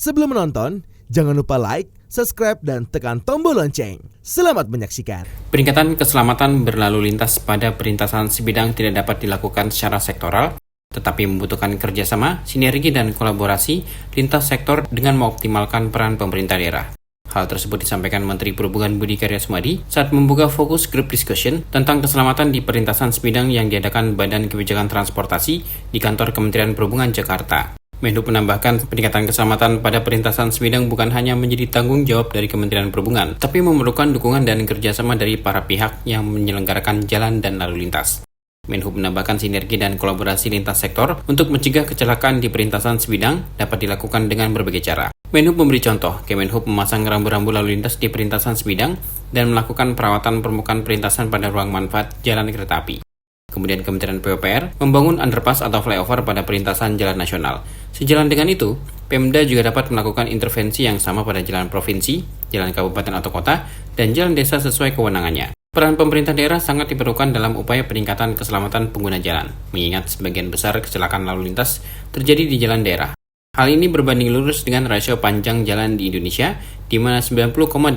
Sebelum menonton, jangan lupa like, subscribe, dan tekan tombol lonceng. Selamat menyaksikan. Peningkatan keselamatan berlalu lintas pada perlintasan sebidang tidak dapat dilakukan secara sektoral, tetapi membutuhkan kerjasama, sinergi, dan kolaborasi lintas sektor dengan mengoptimalkan peran pemerintah daerah. Hal tersebut disampaikan Menteri Perhubungan Budi Karya Sumadi saat membuka fokus group discussion tentang keselamatan di perlintasan sebidang yang diadakan Badan Kebijakan Transportasi di kantor Kementerian Perhubungan Jakarta. Menhub menambahkan peningkatan keselamatan pada perlintasan sebidang bukan hanya menjadi tanggung jawab dari Kementerian Perhubungan, tapi memerlukan dukungan dan kerjasama dari para pihak yang menyelenggarakan jalan dan lalu lintas. Menhub menambahkan sinergi dan kolaborasi lintas sektor untuk mencegah kecelakaan di perlintasan sebidang dapat dilakukan dengan berbagai cara. Menhub memberi contoh, Kemenhub memasang rambu-rambu lalu lintas di perlintasan sebidang dan melakukan perawatan permukaan perlintasan pada ruang manfaat jalan kereta api. Kemudian Kementerian PUPR membangun underpass atau flyover pada perlintasan jalan nasional. Sejalan dengan itu, Pemda juga dapat melakukan intervensi yang sama pada jalan provinsi, jalan kabupaten atau kota, dan jalan desa sesuai kewenangannya. Peran pemerintah daerah sangat diperlukan dalam upaya peningkatan keselamatan pengguna jalan, mengingat sebagian besar kecelakaan lalu lintas terjadi di jalan daerah. Hal ini berbanding lurus dengan rasio panjang jalan di Indonesia, di mana 90,82%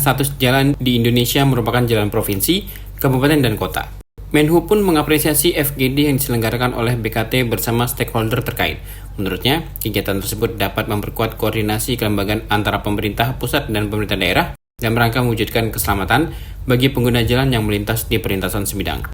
status jalan di Indonesia merupakan jalan provinsi, kabupaten, dan kota. Menhub pun mengapresiasi FGD yang diselenggarakan oleh BKT bersama stakeholder terkait. Menurutnya, kegiatan tersebut dapat memperkuat koordinasi kelembagaan antara pemerintah pusat dan pemerintah daerah dalam rangka mewujudkan keselamatan bagi pengguna jalan yang melintas di perlintasan sebidang.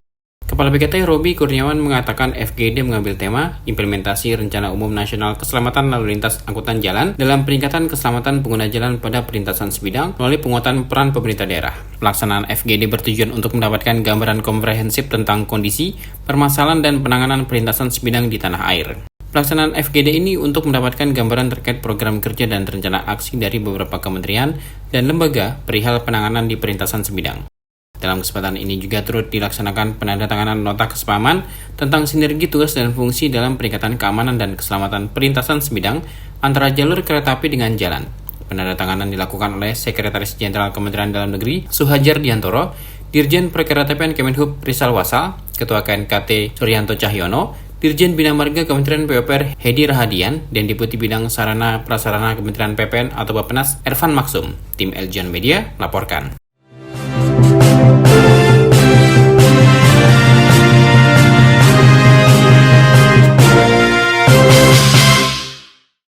Kepala BKT Robi Kurniawan mengatakan FGD mengambil tema implementasi Rencana Umum Nasional Keselamatan Lalu Lintas Angkutan Jalan dalam peningkatan keselamatan pengguna jalan pada perlintasan sebidang melalui penguatan peran pemerintah daerah. Pelaksanaan FGD bertujuan untuk mendapatkan gambaran komprehensif tentang kondisi, permasalahan, dan penanganan perlintasan sebidang di tanah air. Pelaksanaan FGD ini untuk mendapatkan gambaran terkait program kerja dan rencana aksi dari beberapa kementerian dan lembaga perihal penanganan di perlintasan sebidang. Dalam kesempatan ini juga turut dilaksanakan penandatanganan nota kesepahaman tentang sinergi tugas dan fungsi dalam peningkatan keamanan dan keselamatan perlintasan sebidang antara jalur kereta api dengan jalan. Penandatanganan dilakukan oleh Sekretaris Jenderal Kementerian Dalam Negeri Suhajar Diantoro, Dirjen Perkeretaapian Kemenhub Rizal Wasal, Ketua KNKT Suryanto Cahyono, Dirjen Bina Marga Kementerian PUPR Hedi Rahadian, dan Deputi Bidang Sarana Prasarana Kementerian PPN atau Bappenas Ervan Maksum. Tim Eljon Media melaporkan.